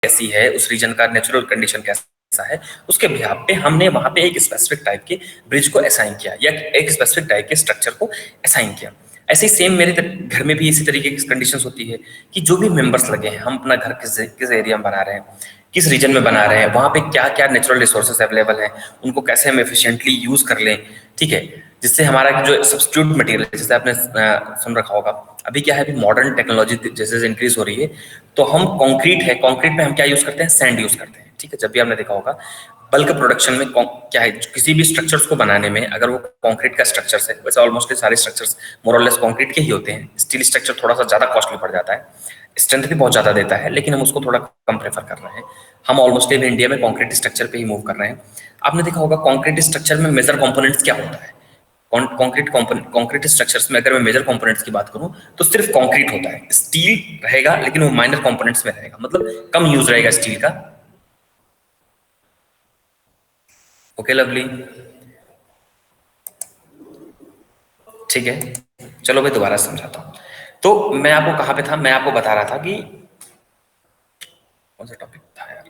कैसी है, उस रीजन का नेचुरल कंडीशन कैसा है, उसके बिहाफ पे हमने वहां पे एक स्पेसिफिक टाइप के ब्रिज को असाइन किया या एक स्पेसिफिक टाइप के स्ट्रक्चर को असाइन किया। ऐसे ही सेम मेरे घर में भी इसी तरीके की कंडीशंस होती है कि जो भी मेंबर्स लगे हैं, हम अपना घर किस एरिया में बना रहे हैं, किस रीजन में बना रहे हैं, वहां पे क्या क्या नेचुरल रिसोर्सेज अवेलेबल हैं, उनको कैसे हम एफिशिएंटली यूज कर लें, ठीक है, जिससे हमारा जो सब्स्टिट्यूट मटेरियल है, जैसे आपने सुन रखा होगा, अभी क्या है, अभी मॉडर्न टेक्नोलॉजी जैसे इंक्रीज हो रही है, तो हम कंक्रीट है, कंक्रीट में हम क्या यूज करते हैं, सैंड यूज करते हैं, ठीक है। जब भी आपने देखा होगा बल्क प्रोडक्शन में क्या है, किसी भी स्ट्रक्चर्स को बनाने में अगर वो कंक्रीट का स्ट्रक्चर्स है, वैसे ऑलमोस्ट सारे स्ट्रक्चर्स मोर और लेस कंक्रीट के ही होते हैं। स्टील स्ट्रक्चर थोड़ा सा ज्यादा कॉस्टली पड़ जाता है, स्ट्रेंथ भी बहुत ज्यादा देता है, लेकिन हम उसको थोड़ा कम प्रेफर कर रहे हैं। हम ऑलमोस्ट इंडिया में कंक्रीट स्ट्रक्चर पे ही मूव कर रहे हैं। आपने देखा होगा कंक्रीट स्ट्रक्चर में मेजर कंपोनेंट्स क्या होता है, कंक्रीट स्ट्रक्चर्स में अगर मैं मेजर कंपोनेंट्स की बात करूं तो सिर्फ कंक्रीट होता है, स्टील रहेगा लेकिन वो माइनर कंपोनेंट्स में रहेगा, मतलब कम यूज रहेगा स्टील का। ओके लवली, ठीक है, चलो मैं दोबारा समझाता हूँ। तो मैं आपको कहाँ पे था, मैं आपको बता रहा था कि कौन सा टॉपिक था यार,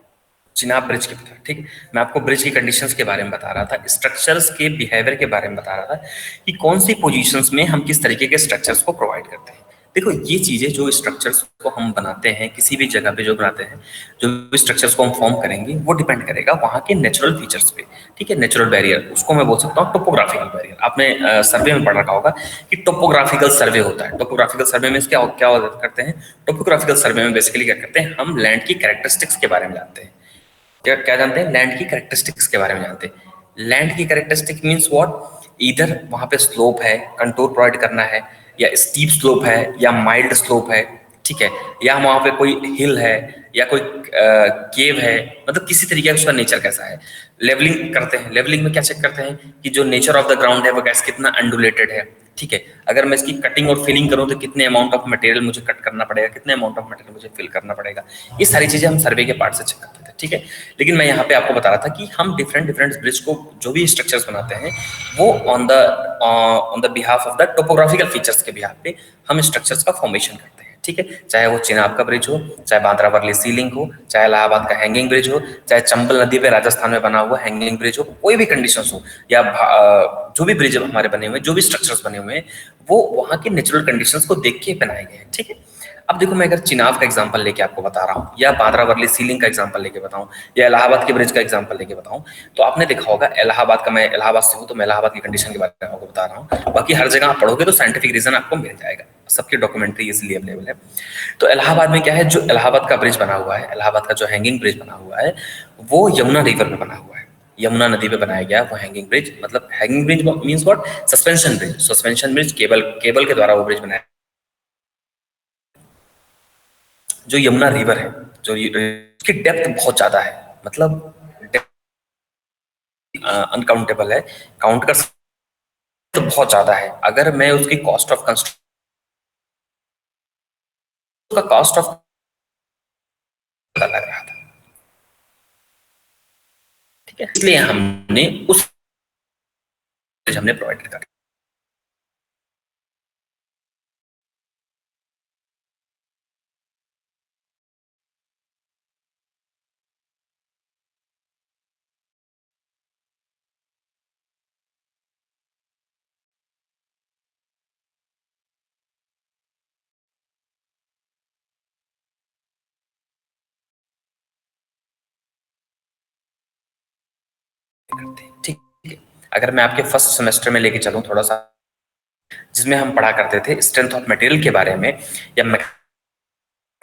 चिनाब ब्रिज के था, ठीक है। मैं आपको ब्रिज की कंडीशंस के बारे में बता रहा था, स्ट्रक्चर्स के बिहेवियर के बारे में बता रहा था कि कौन सी पोजीशंस में हम किस तरीके के स्ट्रक्चर्स को प्रोवाइड करते हैं। देखो ये चीजें जो स्ट्रक्चर्स को हम बनाते हैं, किसी भी जगह पे जो बनाते हैं, जो भी स्ट्रक्चर्स को हम फॉर्म करेंगे, वो डिपेंड करेगा वहाँ के नेचुरल फीचर्स पे, ठीक है। नेचुरल बैरियर, उसको मैं बोल सकता हूँ टोपोग्राफिकल बैरियर। आपने सर्वे में पढ़ रखा होगा कि टोपोग्राफिकल सर्वे होता है। टोपोग्राफिकल सर्वे में क्या क्या करते हैं, टोपोग्राफिकल सर्वे में बेसिकली क्या करते हैं, हम लैंड की कैरेक्टरिस्टिक्स के बारे में जानते हैं। क्या क्या जानते हैं, लैंड की कैरेक्टरिस्टिक्स के बारे में जानते हैं। लैंड की कैरेक्टरिस्टिक मींस व्हाट, इधर वहां पे स्लोप है, कंटूर प्रोवाइड करना है, या स्टीप स्लोप है, या माइल्ड स्लोप है, ठीक है, या वहां पे कोई हिल है, या कोई केव है, मतलब किसी तरीके का उसका नेचर कैसा है। लेवलिंग करते हैं, लेवलिंग में क्या चेक करते हैं कि जो नेचर ऑफ द ग्राउंड है वो कैसे, कितना अंडुलेटेड है, ठीक है। अगर मैं इसकी कटिंग और फिलिंग करूं तो कितने अमाउंट ऑफ मटेरियल मुझे कट करना पड़ेगा, कितने अमाउंट ऑफ मटेरियल मुझे फिल करना पड़ेगा, ये सारी चीजें हम सर्वे के पार्ट से चेक करते थे, ठीक है। लेकिन मैं यहाँ पे आपको बता रहा था कि हम डिफरेंट डिफरेंट ब्रिज को, जो भी स्ट्रक्चर्स बनाते हैं, वो on the behalf of the topographical features के बिहाफ पे हम स्ट्रक्चर्स का फॉर्मेशन करते हैं, ठीक है। चाहे वो चिनाब का ब्रिज हो, चाहे बांद्रा वर्ली सी लिंक हो, चाहे इलाहाबाद का हैंगिंग ब्रिज हो, चाहे चंबल नदी पे राजस्थान में बना हुआ हैंगिंग ब्रिज हो, कोई भी कंडीशंस हो, या जो भी ब्रिज हमारे बने हुए हैं, जो भी स्ट्रक्चर्स बने हुए हैं, वो वहाँ के नेचुरल कंडीशंस को देख के बनाए गए हैं, ठीक है। अब देखो मैं अगर चिनाब का एग्जांपल लेके आपको बता रहा हूँ, या बांद्रा वर्ली सी लिंक का एग्जांपल लेके बताऊं, या इलाहाबाद के ब्रिज का एग्जांपल लेके बताऊं, तो आपने देखा होगा इलाहाबाद का, मैं इलाहाबाद से हूँ तो मैं इलाहाबाद की कंडीशन के बारे में आपको बता रहा हूँ, बाकी हर जगह आप पढ़ोगे तो साइंटिफिक रीजन आपको मिल जाएगा, सबकी डॉक्यूमेंट्री इजिली अवेलेबल है। तो इलाहाबाद में क्या है, जो इलाहाबाद का ब्रिज बना हुआ है, इलाहाबाद का जो हैंगिंग ब्रिज बना हुआ है, वो यमुना रिवर में बना हुआ है, यमुना नदी पे बनाया गया वो हैंगिंग ब्रिज। मतलब hanging bridge means what, suspension bridge, suspension bridge, cable cable के द्वारा वो ब्रिज बनाया, जो यमुना रिवर है, जो उसकी डेप्थ बहुत ज्यादा है, मतलब अनकाउंटेबल है, काउंट कर तो बहुत ज्यादा है। अगर मैं उसकी कॉस्ट ऑफ कंस्ट्रक्शन का कॉस्ट ऑफ लग रहा था, ठीक है, इसलिए हमने उस हमने प्रोवाइड कर करते हैं, ठीक है। अगर मैं आपके फर्स्ट सेमेस्टर में लेके चलूं थोड़ा सा, जिसमें हम पढ़ा करते थे स्ट्रेंथ ऑफ मटेरियल के बारे में, या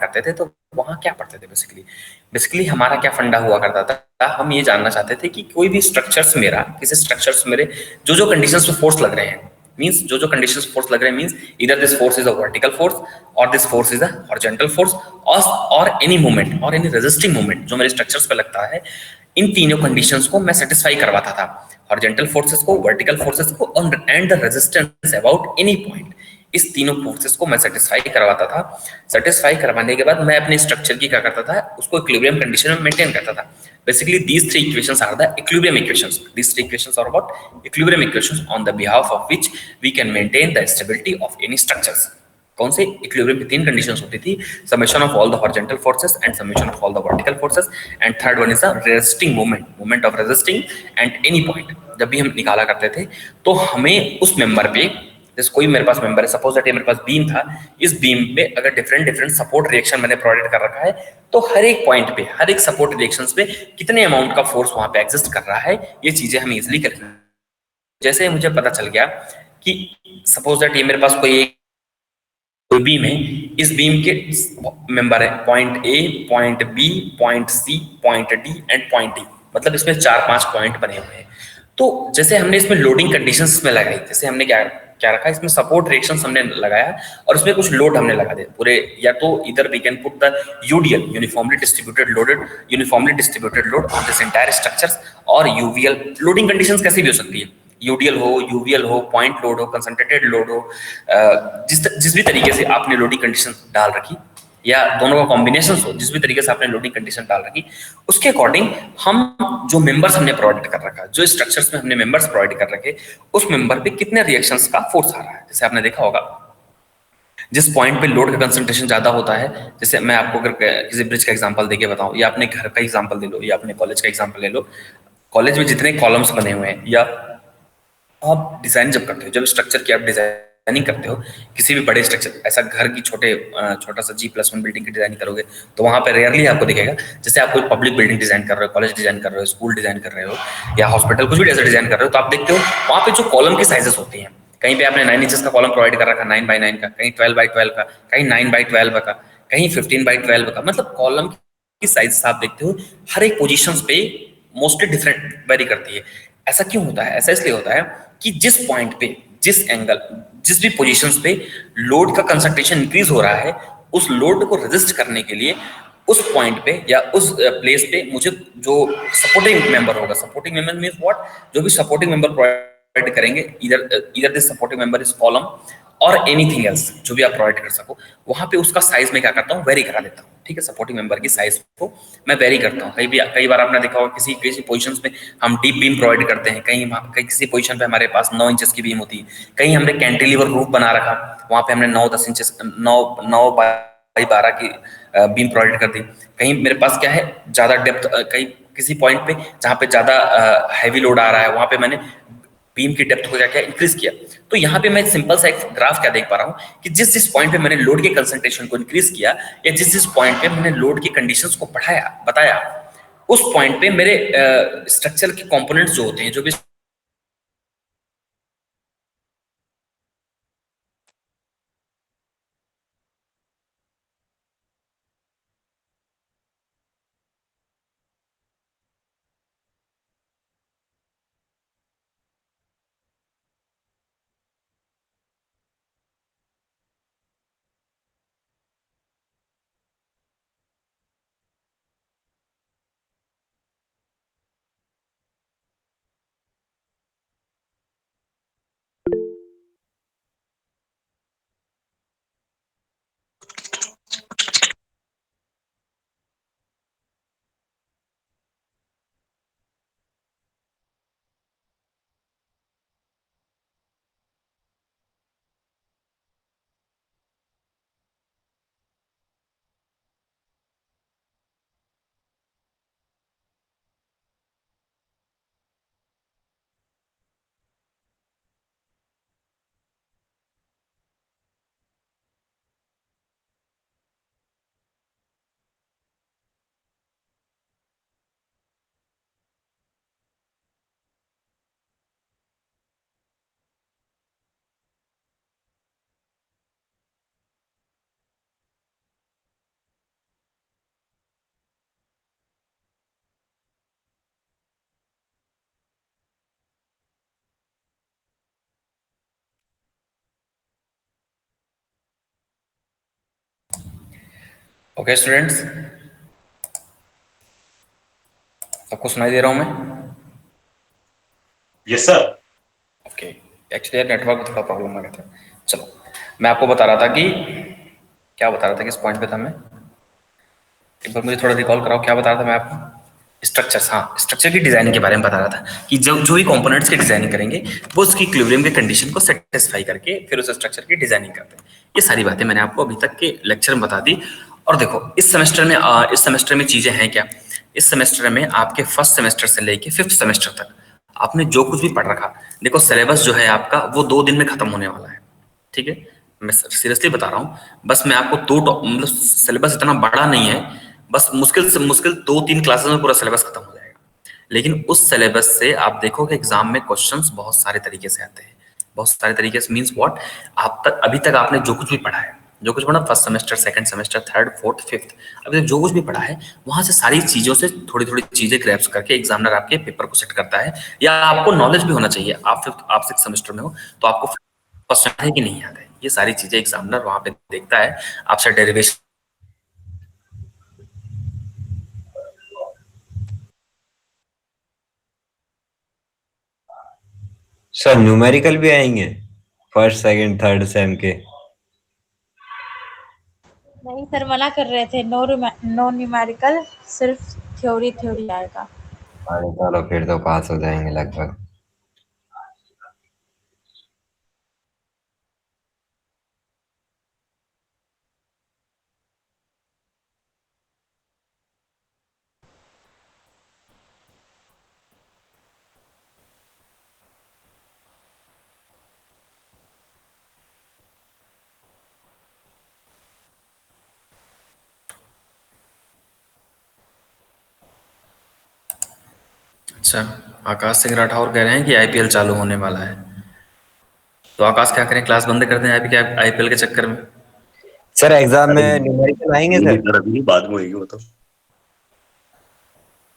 करते थे, तो वहां क्या पढ़ते थे, बेसिकली बेसिकली हमारा क्या फंडा हुआ करता था, हम ये जानना चाहते थे कि कोई भी स्ट्रक्चर्स मेरा, किसी स्ट्रक्चर्स मेरे जो जो कंडीशंस पे फोर्स लग रहे हैं, मींस जो जो कंडीशंस फोर्स लग रहे हैं, मींस इधर this force is a vertical force, और this force is a horizontal force, और एनी मूवमेंट, और एनी रेजिस्टिंग मूवमेंट जो मेरे स्ट्रक्चर्स पे लगता है, इन तीनों कंडीशंस को मैं सेटिस्फाई करवाता था, हॉरिजॉन्टल फोर्सेस को, वर्टिकल फोर्सेस को, and the resistance about any point. इस तीनों फोर्सेस को मैं सेटिस्फाई करवाता था। सेटिस्फाई करवाने के बाद मैं अपने स्ट्रक्चर की क्या करता था, उसको इक्विलिब्रियम कंडीशन में मेंटेन करता था। Basically these three equations are the equilibrium equations, these three equations are what, equilibrium equations on the behalf of which we can maintain the stability of any structures. कौन से equilibrium की 3 conditions होती थी, summation of all the horizontal forces and summation of all the vertical forces, and third one is the resisting moment, moment of resisting and any point. जब भी हम निकाला करते थे तो हमें उस मेंबर पे, जैसे कोई मेरे पास मेंबर है, सपोज दैट ये मेरे पास बीम था, इस बीम पे अगर डिफरेंट डिफरेंट सपोर्ट रिएक्शन मैंने प्रोवाइड कर रखा है, तो हर एक पॉइंट पे, हर एक सपोर्ट रिएक्शंस पे कितने अमाउंट का फोर्स वहां पे एग्जिस्ट कर रहा है, ये चीजें हम इजिली कर। जैसे मुझे पता चल गया कि सपोज दैट ये मेरे पास कोई बीम है, इस बीम के मेंबर है point A, point B, point C, point D and point D, मतलब इसमें 4-5 पॉइंट बने हुए हैं। तो जैसे हमने इसमें लोडिंग कंडीशंस में लगाई, जैसे हमने क्या क्या रखा, इसमें सपोर्ट रिएक्शंस हमने लगाया और इसमें कुछ लोड हमने लगा दिया पूरे, या तो इधर we can put the UDL, uniformly distributed loaded, uniformly distributed load on this entire structures, और यूवीएल। लोडिंग कंडीशंस कैसी भी हो सकती है, यूडीएल हो, यूवीएल हो, पॉइंट लोड हो, कंसंट्रेटेड लोड हो, जिस भी तरीके से आपने लोडिंग कंडीशन डाल रखी, या दोनों का कॉम्बिनेशन हो, जिस भी तरीके से आपने लोडिंग कंडीशन डाल रखी, उसके अकॉर्डिंग हम जो मेंबर्स हमने प्रोवाइड कर रखा, जो स्ट्रक्चर्स में हमने मेंबर्स प्रोवाइड कर रखे, उस मेंबर पे कितने रिएक्शंस का फोर्स आ रहा है। जैसे आपने देखा होगा, जिस पॉइंट पे लोड का कंसंट्रेशन ज्यादा होता है, जैसे मैं आपको अगर किसी ब्रिज का एग्जांपल देके बताऊं, या अपने घर का एग्जांपल दे लो, या अपने कॉलेज का एग्जांपल ले लो। कॉलेज में जितने कॉलम्स बने हुए हैं, या आप डिजाइन जब करते हो, जब स्ट्रक्चर की आप डिजाइनिंग करते हो, किसी भी बड़े स्ट्रक्चर, ऐसा घर की छोटा सा G+1 बिल्डिंग की डिजाइनिंग करोगे, तो वहां पे रेयरली आपको दिखेगा, जैसे आप कोई पब्लिक बिल्डिंग डिजाइन कर रहे हो, कॉलेज डिजाइन कर रहे हो, स्कूल डिजाइन कर रहे हो, या हॉस्पिटल, कुछ भी ऐसा डिजाइन कर रहे हो, तो आप देखते हो वहां पे जो कॉलम की साइजेस होती हैं, कहीं पे आपने 9 इंचेस का कॉलम प्रोवाइड कर रखा, 9x9 का, कहीं 12x12 का, कहीं 9x12 का, कहीं 15x12 का, मतलब कॉलम की साइज आप देखते हो हर एक पोजीशंस पे मोस्टली डिफरेंट वेरी करती है। ऐसा क्यों होता है? ऐसा इसलिए होता है कि जिस पॉइंट पे, जिस एंगल, जिस भी पोजीशंस पे लोड का कंसंट्रेशन इंक्रीज हो रहा है, उस लोड को रेजिस्ट करने के लिए उस पॉइंट पे या उस प्लेस पे मुझे जो सपोर्टिंग मेंबर होगा, सपोर्टिंग मेंबर मींस व्हाट, जो भी सपोर्टिंग मेंबर प्रोवाइड करेंगे, इधर this supporting member is column और एनीथिंग एल्स, जो भी आप प्रोवाइड कर सको, वहां पे उसका साइज में क्या करता हूँ, वेरी करा देता हूँ। ठीक है, सपोर्टिंग मेंबर की साइज को मैं वेरी करता हूँ। कई बार आपने देखा होगा किसी किसी पोजीशंस में हम डीप बीम प्रोवाइड करते हैं, कहीं किसी पोजीशन पे हमारे पास 9 इंचेस की बीम होती है, कहीं हमने कैंटिलीवर रूफ बना रखा, वहां पे हमने 9-10 इंचेस 9 9 बाई 12 की बीम प्रोवाइड कर दी। कहीं मेरे पास क्या है, ज्यादा डेप्थ, कहीं किसी पॉइंट पे जहाँ पे ज्यादा हैवी लोड आ रहा है, वहां पे मैंने बीम की डेप्थ को क्या क्या इंक्रीज किया। तो यहाँ पे मैं सिंपल सा एक ग्राफ क्या देख पा रहा हूँ कि जिस जिस पॉइंट पे मैंने लोड के कंसंट्रेशन को इंक्रीज किया, या जिस जिस पॉइंट पे मैंने लोड की कंडीशंस को बढ़ाया, बताया, उस पॉइंट पे मेरे स्ट्रक्चर के कंपोनेंट्स जो होते हैं, जो भी। ओके स्टूडेंट्स, सबको सुनाई दे रहा हूं मैं? Yes sir. Okay, actually network में थोड़ा प्रॉब्लम आ गया था। चलो, मैं आपको बता रहा था कि, क्या बता रहा था, किस पॉइंट पे था मैं, एक बार मुझे थोड़ा रिकॉल कराओ, क्या बता रहा था मैं आपको? स्ट्रक्चर्स, हाँ, स्ट्रक्चर की डिजाइनिंग के बारे में बता रहा था कि जो जो भी कंपोनेंट्स की डिजाइनिंग करेंगे वो उसकी इक्विलिब्रियम के कंडीशन को सेटिस्फाई करके फिर उस स्ट्रक्चर की डिजाइनिंग करते हैं। ये सारी बातें मैंने आपको अभी तक के लेक्चर में बता दी। और देखो इस सेमेस्टर में चीजें हैं क्या। इस सेमेस्टर में आपके फर्स्ट सेमेस्टर से लेके फिफ्थ सेमेस्टर तक आपने जो कुछ भी पढ़ रखा, देखो सिलेबस जो है आपका वो 2 दिन में खत्म होने वाला है। ठीक है, मैं सीरियसली बता रहा हूँ। बस मैं आपको मतलब सिलेबस इतना बड़ा नहीं है, बस मुश्किल से मुश्किल 2-3 क्लासेस में पूरा सिलेबस खत्म हो जाएगा। लेकिन उस सिलेबस से आप देखोगे एग्जाम में क्वेश्चंस बहुत सारे तरीके से आते हैं। बहुत सारे तरीके से मीन्स व्हाट, आप तक अभी तक आपने जो कुछ भी पढ़ा है, जो कुछ पढ़ा first semester, second semester, third, fourth, fifth, अभी तक जो कुछ भी पढ़ा है वहां से सारी चीजों से थोड़ी थोड़ी चीजें ग्रैप्स करके एग्जामिनर आपके पेपर को सेट करता है। या आपको नॉलेज भी होना चाहिए, आप सिक्स सेमेस्टर में हो तो आपको फर्स्ट है कि नहीं याद है, ये सारी चीजें एग्जामिनर वहां पे देखता है। आपसे डेरिवेशन, सर न्यूमेरिकल भी आएंगे फर्स्ट सेकंड थर्ड सेम के? नहीं सर, मना कर रहे थे। नो न्यूमेरिकल, सिर्फ थ्योरी थ्योरी आएगा। अरे चलो फिर तो पास हो जाएंगे लगभग। अच्छा, आकाश सिंह राठौर कह रहे हैं कि आईपीएल चालू होने वाला है, तो आकाश क्या करें, क्लास बंद कर दें आईपीएल के चक्कर में? सर एग्जाम अरे में न्यूमेरिकल आएंगे नहीं सर? सर, अभी बाद में होगी वो तो।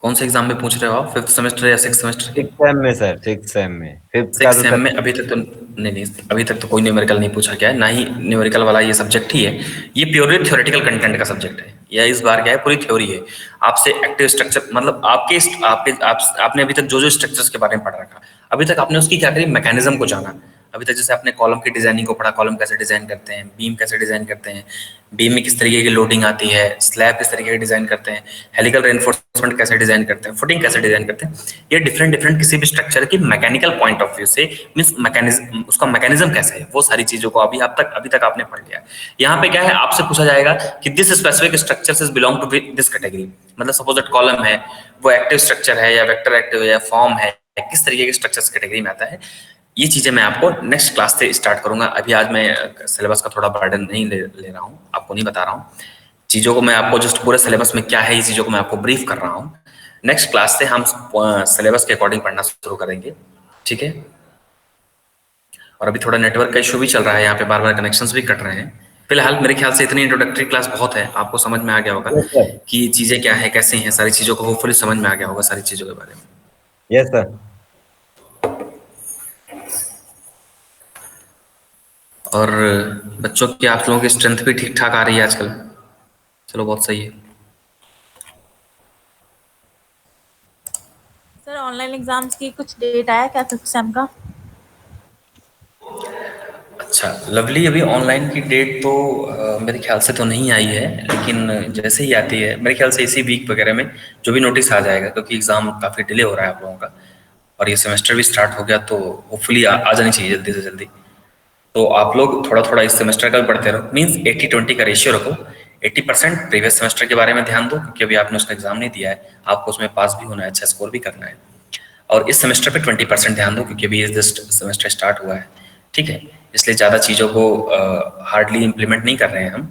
कौन से एग्जाम में पूछ रहे हो आप, फिफ्थ सेमेस्टर या सिक्स सेमेस्टर के? सिक्स सेम में सर, सिक्स सेम में। फिफ्थ का सिक्स तो सेम सर। में अभी तक तो नहीं, अभी तक तो कोई न्यूमेरिकल नहीं पूछा गया है, ना ही न्यूमेरिकल वाला ये सब्जेक्ट ही है। ये प्योरली थ्योरेटिकल कंटेंट का सब्जेक्ट है, या इस बार क्या है, पूरी थ्योरी है। आपसे एक्टिव स्ट्रक्चर मतलब आपने अभी तक जो जो स्ट्रक्चर्स के बारे में पढ़ रखा, अभी तक आपने उसकी क्या करी, मैकेनिज्म को जाना। अभी तक जैसे आपने कॉलम की डिजाइनिंग को पढ़ा, कॉलम कैसे डिजाइन करते हैं, बीम कैसे डिजाइन करते हैं, बीम में किस तरीके की लोडिंग आती है, स्लैब किस तरीके की डिजाइन करते हैं, हेलिकल रेनफोर्समेंट कैसे डिजाइन करते हैं, फुटिंग कैसे डिजाइन करते हैं। ये डिफरेंट डिफरेंट किसी भी स्ट्रक्चर की मैकेनिकल पॉइंट ऑफ व्यू से मींस मैकेनिज्म, उसका मैकेनिज्म कैसे है, वो सारी चीजों को अभी तक आपने पढ़ लिया। यहाँ पे क्या है, आपसे पूछा जाएगा कि this specific structure is belong to this category. मतलब सपोज दैट कॉलम है, वो एक्टिव स्ट्रक्चर है या वेक्टर एक्टिव है या फॉर्म है, किस तरीके के स्ट्रक्चर्स कैटेगरी में आता है। ये चीजें मैं आपको नेक्स्ट क्लास से स्टार्ट करूंगा। अभी आज मैं सिलेबस का थोड़ा बर्डन नहीं ले रहा हूँ, आपको नहीं बता रहा हूँ चीजों को। मैं आपको जस्ट पूरे सिलेबस में क्या है ये चीजों को मैं आपको ब्रीफ कर रहा हूँ। नेक्स्ट क्लास से हम सिलेबस के अकॉर्डिंग पढ़ना शुरू करेंगे, ठीक है। और अभी थोड़ा नेटवर्क का इशू भी चल रहा है, यहाँ पे बार बार कनेक्शंस भी कट रहे हैं। फिलहाल मेरे ख्याल से इतनी इंट्रोडक्टरी क्लास बहुत है, आपको समझ में आ गया होगा यस सर। कि चीजें क्या है, कैसे हैं, सारी चीजों को होपफुली समझ में आ गया होगा, सारी चीजों के बारे में। Yes sir. और बच्चों की आप लोगों की स्ट्रेंथ भी ठीक ठाक आ रही है आजकल, चलो बहुत सही है। सर ऑनलाइन एग्जाम्स की कुछ डेट आया क्या फिफ्थ सेम का? अच्छा लवली, अभी ऑनलाइन की डेट तो मेरे ख्याल से तो नहीं आई है, लेकिन जैसे ही आती है मेरे ख्याल से इसी वीक वगैरह में जो भी नोटिस आ जाएगा, क्योंकि एग्ज़ाम काफ़ी डिले हो रहा है आप लोगों का और ये सेमेस्टर भी स्टार्ट हो गया, तो होपफुली आ जानी चाहिए जल्दी से जल्दी। तो आप लोग थोड़ा थोड़ा इस सेमेस्टर का भी पढ़ते रहो, मीन्स 80-20 का रेशियो रखो। 80% प्रीवियस सेमेस्टर के बारे में ध्यान दो, क्योंकि अभी आपने उसका एग्जाम नहीं दिया है, आपको उसमें पास भी होना है, अच्छा स्कोर भी करना है। और इस सेमेस्टर पे 20% ध्यान दो, क्योंकि अभी जस्ट सेमेस्टर स्टार्ट हुआ है, ठीक है। इसलिए ज़्यादा चीज़ों को हार्डली इम्प्लीमेंट नहीं कर रहे हैं हम,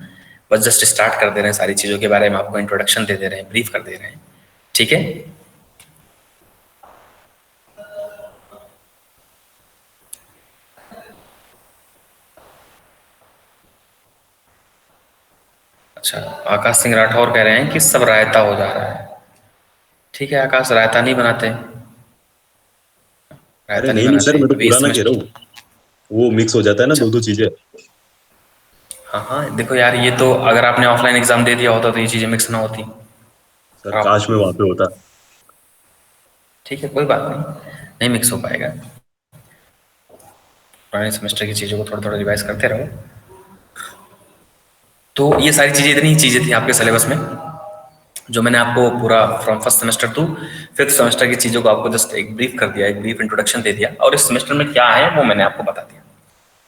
बस जस्ट स्टार्ट कर दे रहे हैं, सारी चीज़ों के बारे में आपको इंट्रोडक्शन दे रहे हैं, ब्रीफ कर दे रहे हैं, ठीक है। अच्छा, आकाश सिंह राठौर कह रहे हैं कि सब रायता हो जा रहा है। ठीक है आकाश, रायता नहीं बनाते, अरे रायता नहीं नहीं नहीं सर, बनाते मैं तो अभी इस पुराना कह रहा सेमेस्टर। हूँ। वो मिक्स हो जाता है ना अच्छा, दो दो चीजें। हाँ हाँ, देखो यार, ये तो अगर आपने ऑफलाइन एग्जाम दे दिया होता तो ये चीज़ें मिक्स ना होती। सर और आप, काश में वहां पे होता। ठीक है कोई बात नहीं, नहीं मिक्स हो पाएगा। पुराने सेमेस्टर की चीज़ों को थोड़ा थोड़ा रिवाइज करते रहो। तो ये सारी चीज़ें, इतनी ही चीज़ें थी आपके सिलेबस में। जो मैंने आपको पूरा from first semester two fifth semester की चीज़ों को आपको जस्ट एक ब्रीफ कर दिया, एक ब्रीफ इंट्रोडक्शन दे दिया, और इस सेमेस्टर में क्या है वो मैंने आपको बता दिया।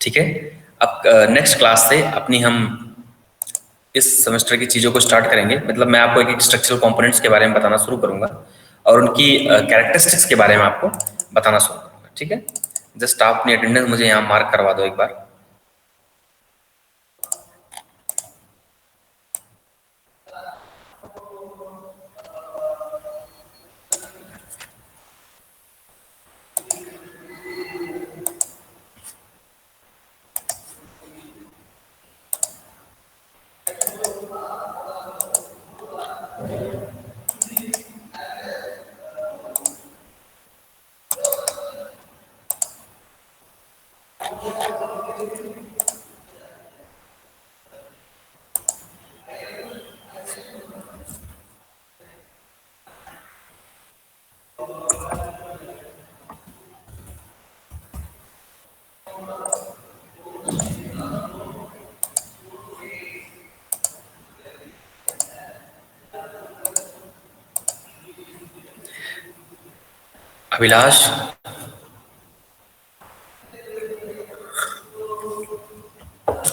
ठीक है, अब नेक्स्ट क्लास से अपनी हम इस सेमेस्टर की चीज़ों को स्टार्ट करेंगे। मतलब मैं आपको एक एक स्ट्रक्चरल कंपोनेंट्स के बारे में बताना शुरू करूंगा और उनकी कैरेक्टरिस्टिक्स के बारे में आपको बताना शुरू करूंगा। ठीक है, जस्ट आप अपनी अटेंडेंस मुझे यहाँ मार्क करवा दो एक बार। अभिलाष,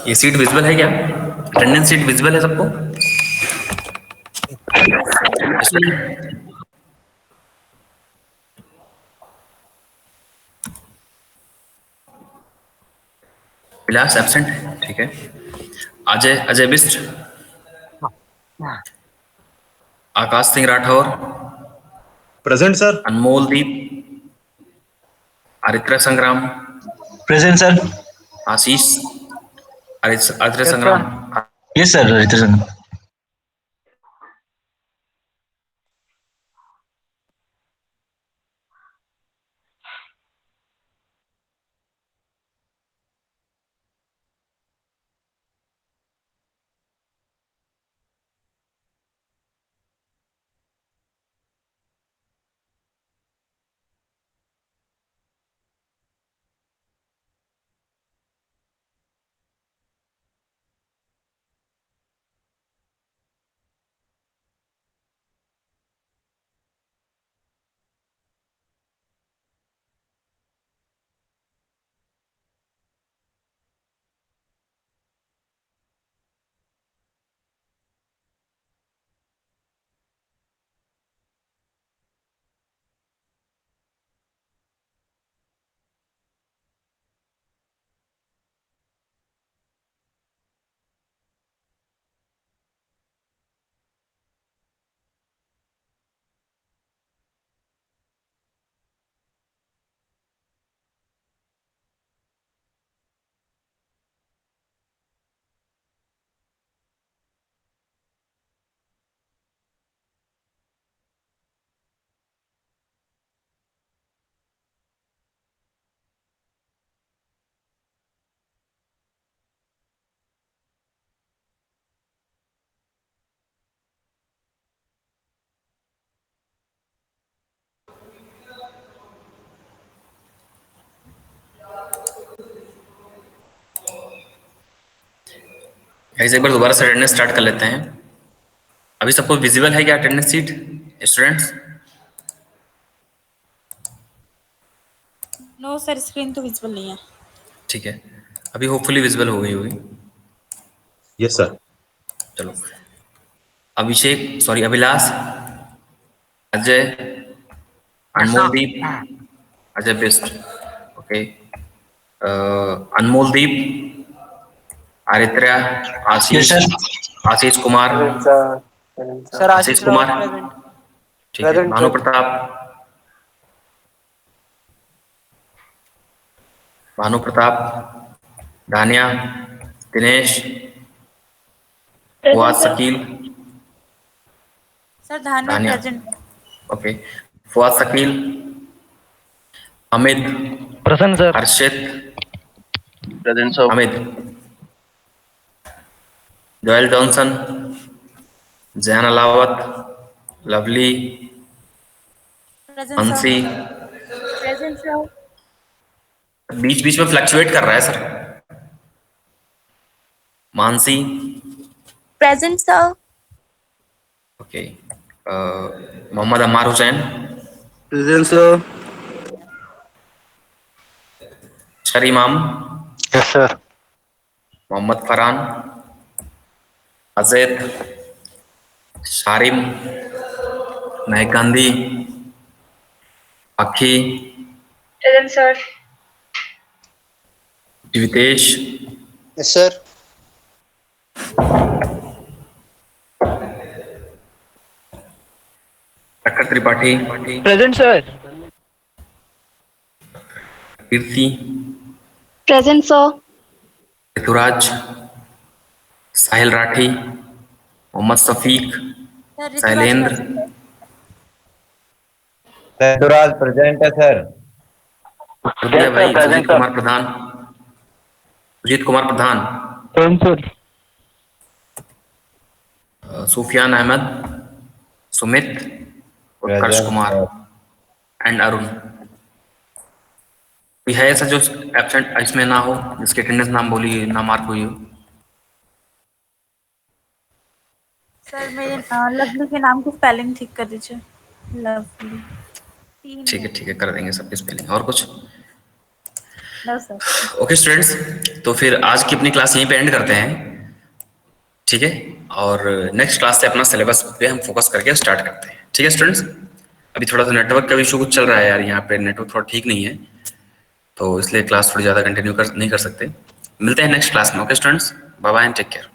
ये सीट विजिबल है क्या? अटेंडेंस सीट विजिबल है सबको? अभिलाष एब्सेंट है, ठीक है। Ajay, Ajay Bisht, Aakash Singh Rathore, present sir. Anmol Deep, Aritra Sangram, present sir. Ashish, Aritra Sangram, yes sir, Ritesh sir. Guys एक बार दोबारा से अटेंडेंस स्टार्ट कर लेते हैं। अभी सबको विजिबल है क्या attendance sheet students? No sir, screen तो विजिबल नहीं है। ठीक है, अभी होपफुली विजिबल हो गई होगी। Yes sir. चलो, Abhishek, sorry Abhilash, Ajay, Anmoldeep, Ajay best, okay, Anmoldeep, Aritra, Ashish, Ashish Kumar, sir Ashish Kumar, ठीक है, present. Bhanu Pratap, Bhanu Pratap, Dania, Dinesh, Fuad Shakeel, sir Dhanya Dhanya, present. Okay, Fuad Shakeel, Amit, present sir. Harshit, present sir. Amit, Joel Johnson, Jain Alawat, Lovely, present Anshi, sir. Present sir. बीच बीच में फ्लक्चुएट कर रहा है sir. Mansi, present sir. Okay, Mohammad Ammar Hussain, present sir. Shar Imam, yes sir. Mohammad Farhan, Ajaid, Sharim, Mahak Gandhi, Akhi, Present, sir. Vitesh, yes sir. Prakhar Tripathi, present sir. Kirti, Present, sir. Rituraj, Sahil Rathi, Mohammad Shafiq, sir Rituraj Shailendra, Rituraj present है sir. Uday भाई, Sujit Kumar Pradhan, Sujit Kumar Pradhan, present sir. Sufiyan Ahmad, Sumit, Utkarsh Present, Kumar sir. And Arun. कोई है ऐसा जो एब्सेंट इसमें ना हो, जिसकी अटेंडेंस नाम बोली ना मार्क हुई हो? सर मेरे लवली के नाम की स्पेलिंग ठीक कर दीजिए। लवली 3 ठीक है कर देंगे सबकी स्पेलिंग। और कुछ? No sir. ओके स्टूडेंट्स, तो फिर आज की अपनी क्लास यहीं पे एंड करते हैं, ठीक है? और नेक्स्ट क्लास से अपना सिलेबस पे हम फोकस करके स्टार्ट करते हैं, ठीक है स्टूडेंट्स? अभी थोड़ा सा नेटवर्क का इशू कुछ चल रहा है यार, यहाँ पे नेटवर्क थोड़ा ठीक नहीं है, तो इसलिए क्लास थोड़ी ज़्यादा कंटिन्यू नहीं कर सकते। मिलते हैं नेक्स्ट क्लास में। Okay students, bye bye and take care.